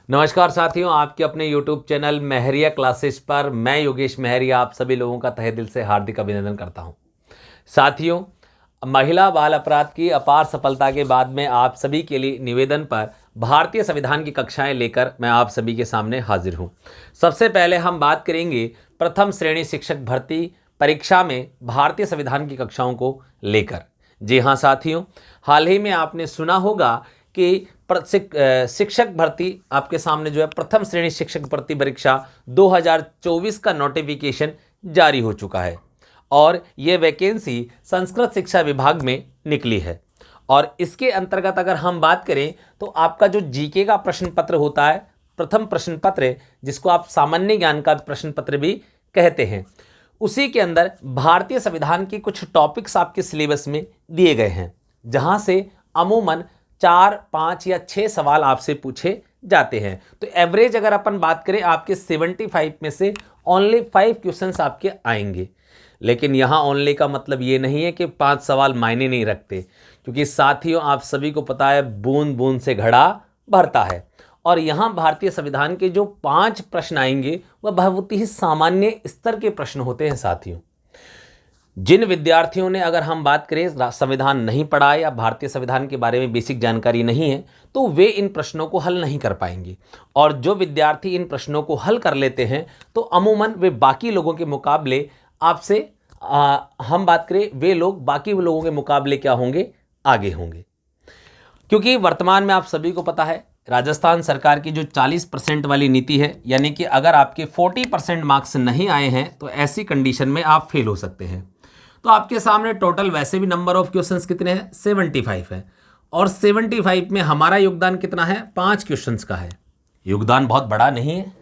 नमस्कार साथियों, आपके अपने YouTube चैनल महरिया क्लासेस पर मैं योगेश महरिया आप सभी लोगों का तहे दिल से हार्दिक अभिनंदन करता हूं। साथियों, महिला बाल अपराध की अपार सफलता के बाद में आप सभी के लिए निवेदन पर भारतीय संविधान की कक्षाएं लेकर मैं आप सभी के सामने हाजिर हूं। सबसे पहले हम बात करेंगे प्रथम श्रेणी शिक्षक भर्ती परीक्षा में भारतीय संविधान की कक्षाओं को लेकर। जी हाँ साथियों, हाल ही में आपने सुना होगा कि शिक्षक भर्ती आपके सामने जो है प्रथम श्रेणी शिक्षक भर्ती परीक्षा 2024 का नोटिफिकेशन जारी हो चुका है और ये वैकेंसी संस्कृत शिक्षा विभाग में निकली है। और इसके अंतर्गत अगर हम बात करें तो आपका जो जीके का प्रश्न पत्र होता है, प्रथम प्रश्न पत्र जिसको आप सामान्य ज्ञान का प्रश्न पत्र भी कहते हैं, उसी के अंदर भारतीय संविधान के कुछ टॉपिक्स आपके सिलेबस में दिए गए हैं, जहां से अमूमन 4, 5 या 6 सवाल आपसे पूछे जाते हैं। तो एवरेज अगर अपन बात करें आपके 75 में से ओनली 5 क्वेश्चंस आपके आएंगे। लेकिन यहाँ ओनली का मतलब ये नहीं है कि 5 सवाल मायने नहीं रखते, क्योंकि साथियों आप सभी को पता है बूंद बूंद से घड़ा भरता है। और यहाँ भारतीय संविधान के जो 5 प्रश्न आएंगे वह बहुत ही सामान्य स्तर के प्रश्न होते हैं। साथियों, जिन विद्यार्थियों ने अगर हम बात करें संविधान नहीं पढ़ा या भारतीय संविधान के बारे में बेसिक जानकारी नहीं है तो वे इन प्रश्नों को हल नहीं कर पाएंगे। और जो विद्यार्थी इन प्रश्नों को हल कर लेते हैं तो अमूमन वे बाकी लोगों के मुकाबले आपसे हम बात करें वे लोग बाकी लोगों के मुकाबले क्या होंगे, आगे होंगे। क्योंकि वर्तमान में आप सभी को पता है राजस्थान सरकार की जो 40% वाली नीति है, यानी कि अगर आपके 40% मार्क्स नहीं आए हैं तो ऐसी कंडीशन में आप फेल हो सकते हैं। तो आपके सामने टोटल वैसे भी नंबर ऑफ क्वेश्चंस कितने हैं, 75 है। और 75 में हमारा योगदान कितना है, 5 क्वेश्चंस का है। योगदान बहुत बड़ा नहीं है,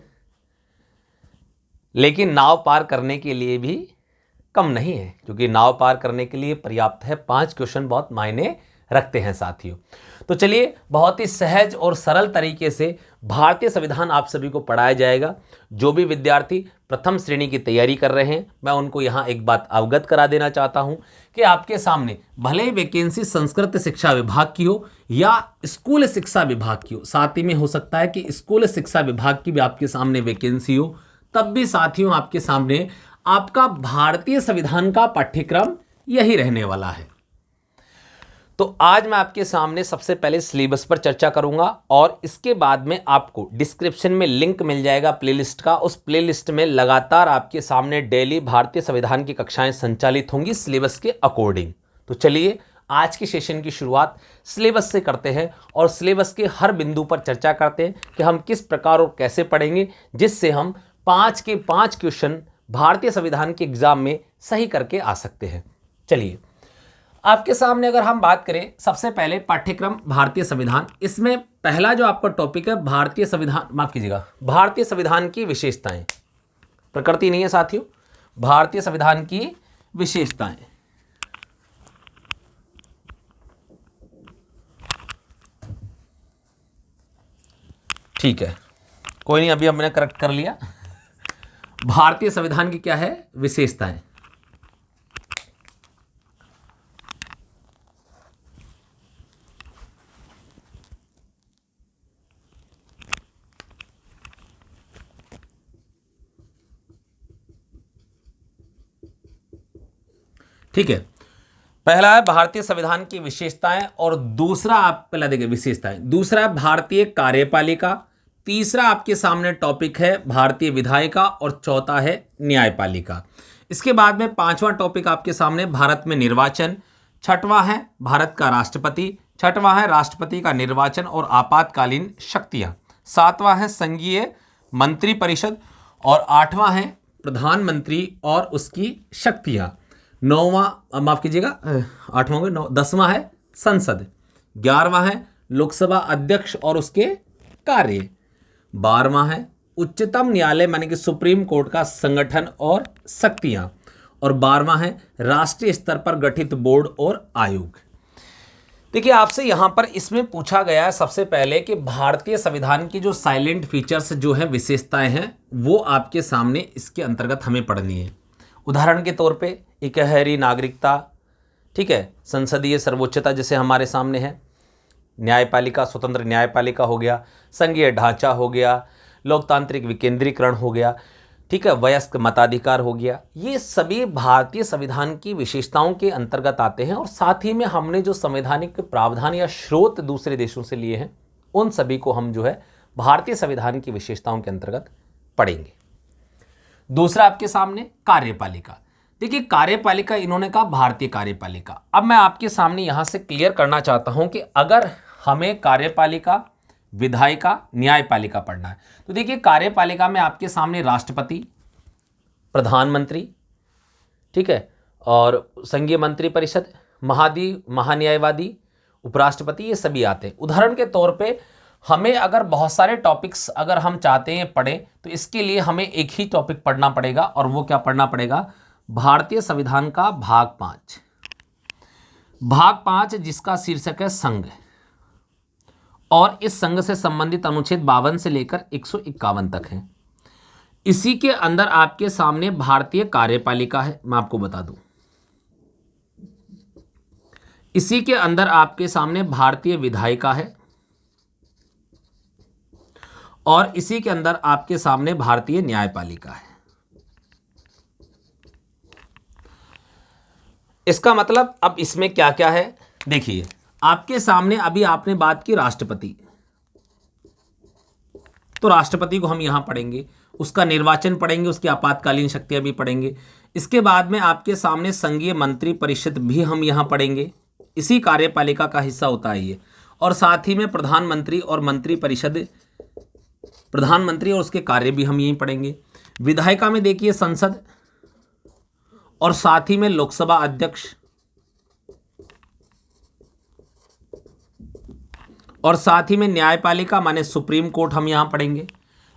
लेकिन नाव पार करने के लिए भी कम नहीं है, क्योंकि नाव पार करने के लिए पर्याप्त है। 5 क्वेश्चन बहुत मायने रखते हैं साथियों। तो चलिए बहुत ही सहज और सरल तरीके से भारतीय संविधान आप सभी को पढ़ाया जाएगा। जो भी विद्यार्थी प्रथम श्रेणी की तैयारी कर रहे हैं, मैं उनको यहाँ एक बात अवगत करा देना चाहता हूँ कि आपके सामने भले ही वैकेंसी संस्कृत शिक्षा विभाग की हो या स्कूल शिक्षा विभाग की हो, साथ ही में हो सकता है कि स्कूल शिक्षा विभाग की भी आपके सामने वैकेंसी हो, तब भी साथियों आपके सामने आपका भारतीय संविधान का पाठ्यक्रम यही रहने वाला है। तो आज मैं आपके सामने सबसे पहले सिलेबस पर चर्चा करूंगा और इसके बाद में आपको डिस्क्रिप्शन में लिंक मिल जाएगा प्लेलिस्ट का। उस प्लेलिस्ट में लगातार आपके सामने डेली भारतीय संविधान की कक्षाएं संचालित होंगी सिलेबस के अकॉर्डिंग। तो चलिए आज के सेशन की शुरुआत सिलेबस से करते हैं और सिलेबस के हर बिंदु पर चर्चा करते हैं कि हम किस प्रकार और कैसे पढ़ेंगे, जिससे हम 5 के 5 क्वेश्चन भारतीय संविधान के एग्जाम में सही करके आ सकते हैं। चलिए आपके सामने अगर हम बात करें सबसे पहले पाठ्यक्रम भारतीय संविधान, इसमें पहला जो आपका टॉपिक है भारतीय संविधान, माफ कीजिएगा, भारतीय संविधान की विशेषताएं। प्रकृति नहीं है साथियों, भारतीय संविधान की विशेषताएं। ठीक है, कोई नहीं, अभी हमने करेक्ट कर लिया। भारतीय संविधान की क्या है, विशेषताएं। ठीक है, पहला है भारतीय संविधान की विशेषताएं और दूसरा आप पहला देखिए विशेषताएं, दूसरा है भारतीय कार्यपालिका, तीसरा आपके सामने टॉपिक है भारतीय विधायिका और चौथा है न्यायपालिका। इसके बाद में पांचवा टॉपिक आपके सामने भारत में निर्वाचन, छठवां है भारत का राष्ट्रपति, छठवां है राष्ट्रपति का निर्वाचन और आपातकालीन शक्तियां, सातवां है संघीय मंत्रिपरिषद और आठवां है प्रधानमंत्री और उसकी शक्तियां, नौवां माफ कीजिएगा आठवां को 10वां है संसद, 11वां है लोकसभा अध्यक्ष और उसके कार्य, 12वां है उच्चतम न्यायालय माने कि सुप्रीम कोर्ट का संगठन और शक्तियां, और 12वां है राष्ट्रीय स्तर पर गठित बोर्ड और आयोग। देखिए आपसे यहां पर इसमें पूछा गया है सबसे पहले कि भारतीय संविधान की जो साइलेंट फीचर्स जो है विशेषताएं हैं वो आपके सामने इसके अंतर्गत हमें पढ़नी है। उदाहरण के तौर पे इकहरी नागरिकता, ठीक है, संसदीय सर्वोच्चता जैसे हमारे सामने है, न्यायपालिका, स्वतंत्र न्यायपालिका हो गया, संघीय ढांचा हो गया, लोकतांत्रिक विकेंद्रीकरण हो गया, ठीक है, वयस्क मताधिकार हो गया। ये सभी भारतीय संविधान की विशेषताओं के अंतर्गत आते हैं और साथ ही में हमने जो संवैधानिक प्रावधान या स्रोत दूसरे देशों से लिए हैं उन सभी को हम जो है भारतीय संविधान की विशेषताओं के अंतर्गत पढ़ेंगे। दूसरा आपके सामने कार्यपालिका। देखिए कार्यपालिका, इन्होंने कहा भारतीय कार्यपालिका। अब मैं आपके सामने यहां से क्लियर करना चाहता हूं कि अगर हमें कार्यपालिका, विधायिका, न्यायपालिका पढ़ना है तो देखिए कार्यपालिका में आपके सामने राष्ट्रपति, प्रधानमंत्री, ठीक है, और संघीय मंत्री परिषद, महान्यायवादी, उपराष्ट्रपति, ये सभी आते हैं। उदाहरण के तौर पे हमें अगर बहुत सारे टॉपिक्स अगर हम चाहते हैं पढ़ें तो इसके लिए हमें एक ही टॉपिक पढ़ना पड़ेगा और वो क्या पढ़ना पड़ेगा, भारतीय संविधान का भाग 5। भाग 5 जिसका शीर्षक है संघ, और इस संघ से संबंधित अनुच्छेद 52 से लेकर 151 तक है। इसी के अंदर आपके सामने भारतीय कार्यपालिका है, मैं आपको बता दूं। इसी के अंदर आपके सामने भारतीय विधायिका है और इसी के अंदर आपके सामने भारतीय न्यायपालिका है। इसका मतलब अब इसमें क्या क्या है, देखिए आपके सामने अभी आपने बात की राष्ट्रपति, तो राष्ट्रपति को हम यहां पढ़ेंगे, उसका निर्वाचन पढ़ेंगे, उसकी आपातकालीन शक्तियां भी पढ़ेंगे। इसके बाद में आपके सामने संघीय मंत्री परिषद भी हम यहां पढ़ेंगे, इसी कार्यपालिका का हिस्सा होता है ये। और साथ ही में प्रधानमंत्री और मंत्री परिषद, प्रधानमंत्री और उसके कार्य भी हम यहीं पढ़ेंगे। विधायिका में देखिए संसद और साथ ही में लोकसभा अध्यक्ष और साथ ही में न्यायपालिका माने सुप्रीम कोर्ट हम यहां पढ़ेंगे।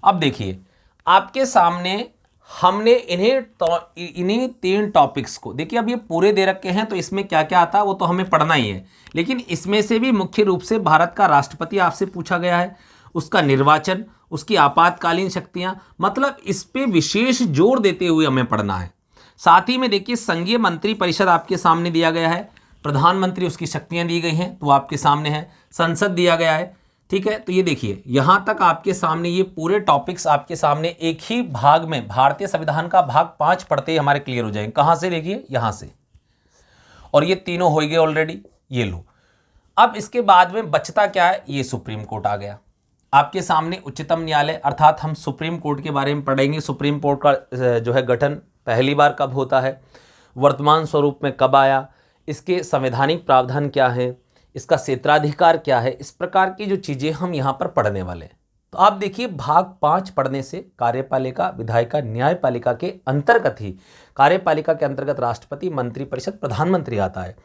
अब देखिए आपके सामने हमने इन्हीं 3 टॉपिक्स को, देखिए अब ये पूरे दे रखे हैं तो इसमें क्या क्या आता है वो तो हमें पढ़ना ही है, लेकिन इसमें से भी मुख्य रूप से भारत का राष्ट्रपति आपसे पूछा गया है, उसका निर्वाचन, उसकी आपातकालीन शक्तियां, मतलब इस पे विशेष जोर देते हुए हमें पढ़ना है। साथ ही में देखिए संघीय मंत्री परिषद आपके सामने दिया गया है, प्रधानमंत्री उसकी शक्तियां दी गई हैं तो आपके सामने है, संसद दिया गया है, ठीक है। तो ये देखिए यहां तक आपके सामने ये पूरे टॉपिक्स आपके सामने एक ही भाग में भारतीय संविधान का भाग 5 पढ़ते ही हमारे क्लियर हो जाएंगे। कहां से, देखिए यहां से, और ये तीनों हो गए ऑलरेडी, ये लो। अब इसके बाद में बचता क्या है, ये सुप्रीम कोर्ट आ गया आपके सामने, उच्चतम न्यायालय, अर्थात हम सुप्रीम कोर्ट के बारे में पढ़ेंगे। सुप्रीम कोर्ट का जो है गठन पहली बार कब होता है, वर्तमान स्वरूप में कब आया, इसके संवैधानिक प्रावधान क्या है, इसका क्षेत्राधिकार क्या है, इस प्रकार की जो चीज़ें हम यहाँ पर पढ़ने वाले हैं। तो आप देखिए भाग 5 पढ़ने से कार्यपालिका, विधायिका, न्यायपालिका के अंतर्गत ही, कार्यपालिका के अंतर्गत राष्ट्रपति, मंत्री परिषद, प्रधानमंत्री आता है।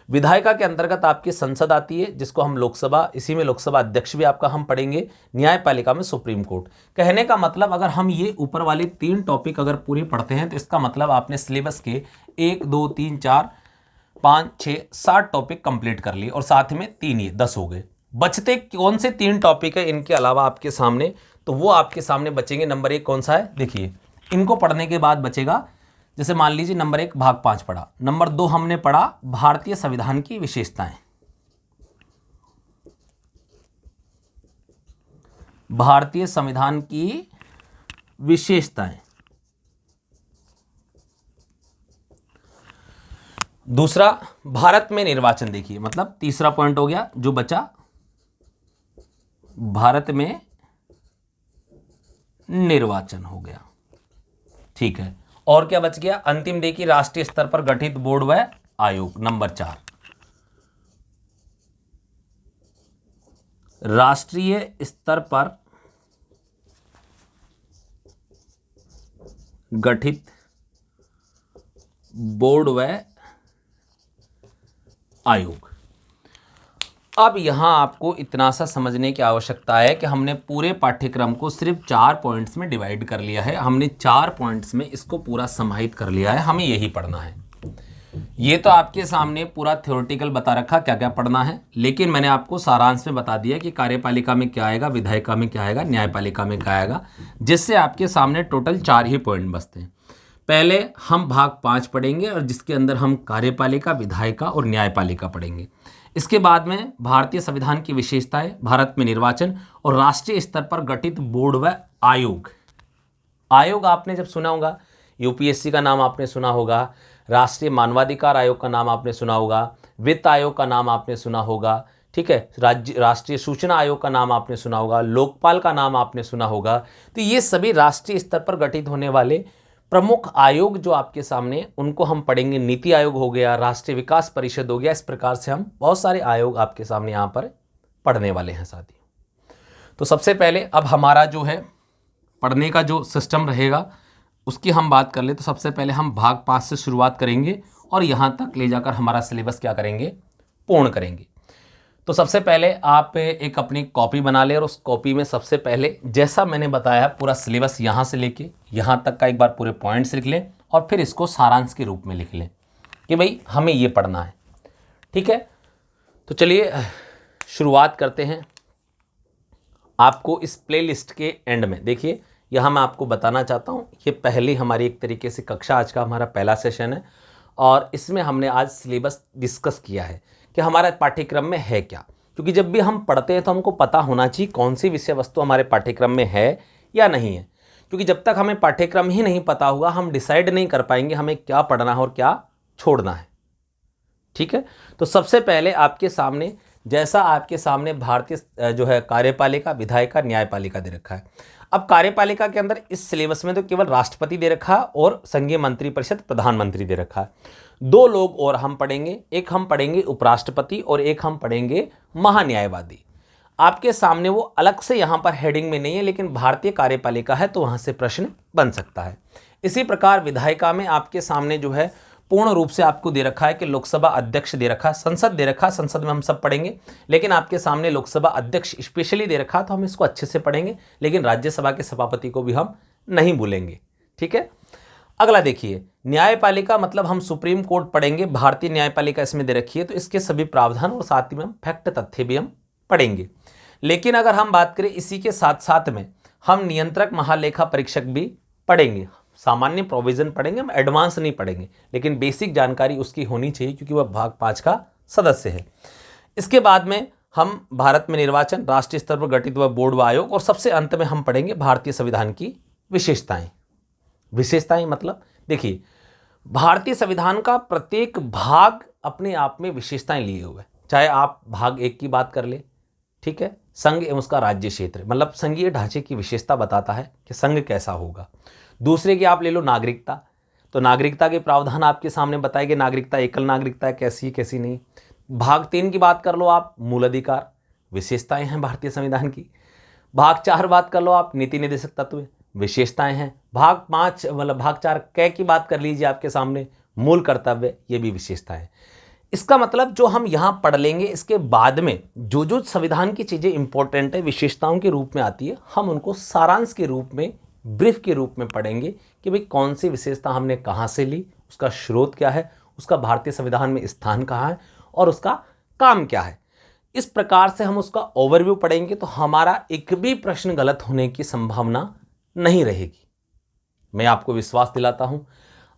विधायिका के अंतर्गत आपकी संसद आती है जिसको हम लोकसभा, इसी में लोकसभा अध्यक्ष भी आपका हम पढ़ेंगे। न्यायपालिका में सुप्रीम कोर्ट। कहने का मतलब अगर हम ये ऊपर वाले 3 टॉपिक अगर पूरे पढ़ते हैं तो इसका मतलब आपने सिलेबस के 1 2 3 4 5 6 7 टॉपिक कंप्लीट कर लिए और साथ में 3 ये 10 हो गए। बचते कौन से 3 टॉपिक है इनके अलावा आपके सामने, तो वो आपके सामने बचेंगे। नंबर 1 कौन सा है, देखिए इनको पढ़ने के बाद बचेगा, जैसे मान लीजिए नंबर 1 भाग 5 पढ़ा, नंबर 2 हमने पढ़ा भारतीय संविधान की विशेषताएं, भारतीय संविधान की विशेषताएं। दूसरा भारत में निर्वाचन, देखिए मतलब तीसरा पॉइंट हो गया जो बचा, भारत में निर्वाचन हो गया, ठीक है। और क्या बच गया, अंतिम देखिए राष्ट्रीय स्तर पर गठित बोर्ड व आयोग, नंबर 4, राष्ट्रीय स्तर पर गठित बोर्ड व आयोग। अब यहां आपको इतना सा समझने की आवश्यकता है कि हमने पूरे पाठ्यक्रम को सिर्फ 4 पॉइंट्स में डिवाइड कर लिया है, हमने 4 पॉइंट्स में इसको पूरा समाहित कर लिया है, हमें यही पढ़ना है। ये तो आपके सामने पूरा थ्योरेटिकल बता रखा क्या क्या पढ़ना है, लेकिन मैंने आपको सारांश में बता दिया कि कार्यपालिका में क्या आएगा, विधायिका में क्या आएगा, न्यायपालिका में क्या आएगा, जिससे आपके सामने टोटल 4 ही पॉइंट बचते हैं। पहले हम भाग 5 पढ़ेंगे और जिसके अंदर हम कार्यपालिका, विधायिका और न्यायपालिका पढ़ेंगे। इसके बाद में भारतीय संविधान की विशेषताएं, भारत में निर्वाचन और राष्ट्रीय स्तर पर गठित बोर्ड व आयोग। आयोग आपने जब सुना होगा, यूपीएससी का नाम आपने सुना होगा, राष्ट्रीय मानवाधिकार आयोग का नाम आपने सुना होगा, वित्त आयोग का नाम आपने सुना होगा, ठीक है, राष्ट्रीय सूचना आयोग का नाम आपने सुना होगा, लोकपाल का नाम आपने सुना होगा। तो ये सभी राष्ट्रीय स्तर पर गठित होने वाले प्रमुख आयोग जो आपके सामने, उनको हम पढ़ेंगे। नीति आयोग हो गया, राष्ट्रीय विकास परिषद हो गया, इस प्रकार से हम बहुत सारे आयोग आपके सामने यहाँ पर पढ़ने वाले हैं साथियों। तो सबसे पहले अब हमारा जो है पढ़ने का जो सिस्टम रहेगा उसकी हम बात कर ले। तो सबसे पहले हम भाग 5 से शुरुआत करेंगे और यहाँ तक ले जाकर हमारा सिलेबस क्या करेंगे, पूर्ण करेंगे। तो सबसे पहले आप एक अपनी कॉपी बना लें और उस कॉपी में सबसे पहले जैसा मैंने बताया पूरा सिलेबस यहाँ से लेके यहाँ तक का एक बार पूरे पॉइंट्स लिख लें और फिर इसको सारांश के रूप में लिख लें कि भाई हमें ये पढ़ना है, ठीक है। तो चलिए शुरुआत करते हैं। आपको इस प्लेलिस्ट के एंड में देखिए, यहाँ मैं आपको बताना चाहता हूँ, ये पहली हमारी एक तरीके से कक्षा, आज का हमारा पहला सेशन है और इसमें हमने आज सिलेबस डिस्कस किया है कि हमारे पाठ्यक्रम में है क्या। क्योंकि जब भी हम पढ़ते हैं तो हमको पता होना चाहिए कौन सी विषय वस्तु हमारे पाठ्यक्रम में है या नहीं है। क्योंकि जब तक हमें पाठ्यक्रम ही नहीं पता होगा हम डिसाइड नहीं कर पाएंगे हमें क्या पढ़ना है और क्या छोड़ना है, ठीक है। तो सबसे पहले आपके सामने, जैसा आपके सामने भारतीय जो है कार्यपालिका, विधायिका, न्यायपालिका दे रखा है। अब कार्यपालिका के अंदर इस सिलेबस में तो केवल राष्ट्रपति दे रखा है और संघीय मंत्रिपरिषद, प्रधानमंत्री दे रखा है। 2 लोग और हम पढ़ेंगे, एक हम पढ़ेंगे उपराष्ट्रपति और एक हम पढ़ेंगे महान्यायवादी। आपके सामने वो अलग से यहाँ पर हेडिंग में नहीं है, लेकिन भारतीय कार्यपालिका है तो वहाँ से प्रश्न बन सकता है। इसी प्रकार विधायिका में आपके सामने जो है पूर्ण रूप से आपको दे रखा है कि लोकसभा अध्यक्ष दे रखा है, संसद दे रखा है, संसद में हम सब पढ़ेंगे, लेकिन आपके सामने लोकसभा अध्यक्ष स्पेशली दे रखा है तो हम इसको अच्छे से पढ़ेंगे, लेकिन राज्यसभा के सभापति को भी हम नहीं भूलेंगे, ठीक है। अगला देखिए, न्यायपालिका मतलब हम सुप्रीम कोर्ट पढ़ेंगे, भारतीय न्यायपालिका इसमें दे रखी है तो इसके सभी प्रावधान और साथ ही में हम फैक्ट, तथ्य भी हम पढ़ेंगे। लेकिन अगर हम बात करें इसी के साथ साथ में हम नियंत्रक महालेखा परीक्षक भी पढ़ेंगे। सामान्य प्रोविजन पढ़ेंगे, हम एडवांस नहीं पढ़ेंगे, लेकिन बेसिक जानकारी उसकी होनी चाहिए क्योंकि वह भाग 5 का सदस्य है। इसके बाद में हम भारत में निर्वाचन, राष्ट्रीय स्तर पर गठित हुआ बोर्ड व आयोग और सबसे अंत में हम पढ़ेंगे भारतीय संविधान की विशेषताएं। विशेषताएं मतलब देखिए, भारतीय संविधान का प्रत्येक भाग अपने आप में विशेषताएं लिए हुए हैं। चाहे आप भाग 1 की बात कर ले, ठीक है, संघ एवं उसका राज्य क्षेत्र, मतलब संघीय ढांचे की विशेषता बताता है कि संघ कैसा होगा। दूसरे की आप ले लो नागरिकता, तो नागरिकता के प्रावधान आपके सामने बताए गए, नागरिकता एकल नागरिकता है, कैसी कैसी नहीं। भाग 3 की बात कर लो आप, मूल अधिकार, विशेषताएं हैं भारतीय संविधान की। भाग 4 बात कर लो आप, नीति निर्देशक तत्व, विशेषताएं हैं। भाग 5 मतलब भाग 4 कै की बात कर लीजिए आपके सामने, मूल कर्तव्य, ये भी विशेषता है। इसका मतलब जो हम यहाँ पढ़ लेंगे इसके बाद में जो जो संविधान की चीज़ें इंपॉर्टेंट है विशेषताओं के रूप में आती है, हम उनको सारांश के रूप में, ब्रीफ के रूप में पढ़ेंगे कि भाई कौन सी विशेषता हमने कहाँ से ली, उसका स्रोत क्या है, उसका भारतीय संविधान में स्थान कहाँ है और उसका काम क्या है। इस प्रकार से हम उसका ओवरव्यू पढ़ेंगे तो हमारा एक भी प्रश्न गलत होने की संभावना नहीं रहेगी। मैं आपको विश्वास दिलाता हूं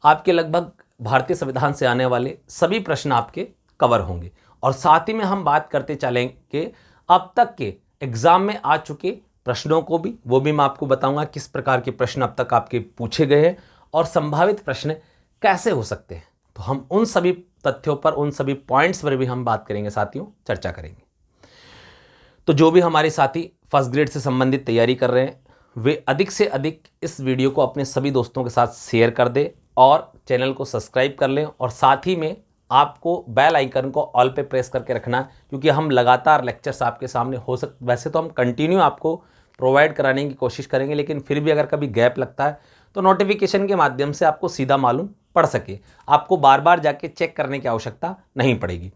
आपके लगभग भारतीय संविधान से आने वाले सभी प्रश्न आपके कवर होंगे। और साथ ही में हम बात करते चलेंगे अब तक के एग्जाम में आ चुके प्रश्नों को भी, वो भी मैं आपको बताऊंगा किस प्रकार के प्रश्न अब तक आपके पूछे गए हैं और संभावित प्रश्न कैसे हो सकते हैं। तो हम उन सभी तथ्यों पर, उन सभी पॉइंट्स पर भी हम बात करेंगे साथियों, चर्चा करेंगे। तो जो भी हमारे साथी फर्स्ट ग्रेड से संबंधित तैयारी कर रहे हैं वे अधिक से अधिक इस वीडियो को अपने सभी दोस्तों के साथ शेयर कर दें और चैनल को सब्सक्राइब कर लें। और साथ ही में आपको बेल आइकन को ऑल पे प्रेस करके रखना है, क्योंकि हम लगातार लेक्चर्स आपके सामने वैसे तो हम कंटिन्यू आपको प्रोवाइड कराने की कोशिश करेंगे, लेकिन फिर भी अगर कभी गैप लगता है तो नोटिफिकेशन के माध्यम से आपको सीधा मालूम पड़ सके, आपको बार बार जाके चेक करने की आवश्यकता नहीं पड़ेगी।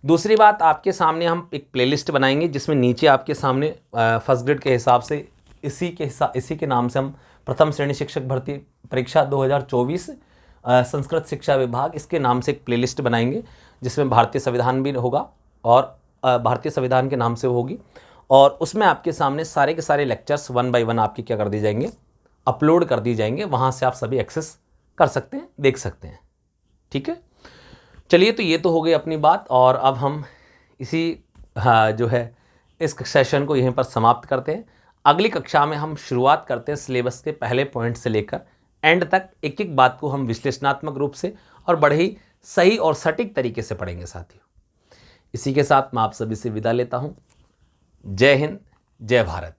दूसरी बात, आपके सामने हम एक प्लेलिस्ट बनाएंगे जिसमें नीचे आपके सामने फर्स्ट ग्रेड के हिसाब से इसी के नाम से हम प्रथम श्रेणी शिक्षक भर्ती परीक्षा 2024 संस्कृत शिक्षा विभाग, इसके नाम से एक प्लेलिस्ट बनाएंगे जिसमें भारतीय संविधान भी होगा और भारतीय संविधान के नाम से होगी। और उसमें आपके सामने सारे के सारे लेक्चर्स 1 बाय 1 आपके क्या कर दिए जाएंगे, अपलोड कर दिए जाएंगे। वहाँ से आप सभी एक्सेस कर सकते हैं, देख सकते हैं, ठीक है। चलिए, तो ये तो हो गई अपनी बात। और अब हम इसी जो है इस सेशन को यहीं पर समाप्त करते हैं। अगली कक्षा में हम शुरुआत करते हैं सिलेबस के पहले पॉइंट से लेकर एंड तक, एक एक बात को हम विश्लेषणात्मक रूप से और बड़े ही सही और सटीक तरीके से पढ़ेंगे साथियों। इसी के साथ मैं आप सभी से विदा लेता हूं। जय हिंद, जय भारत।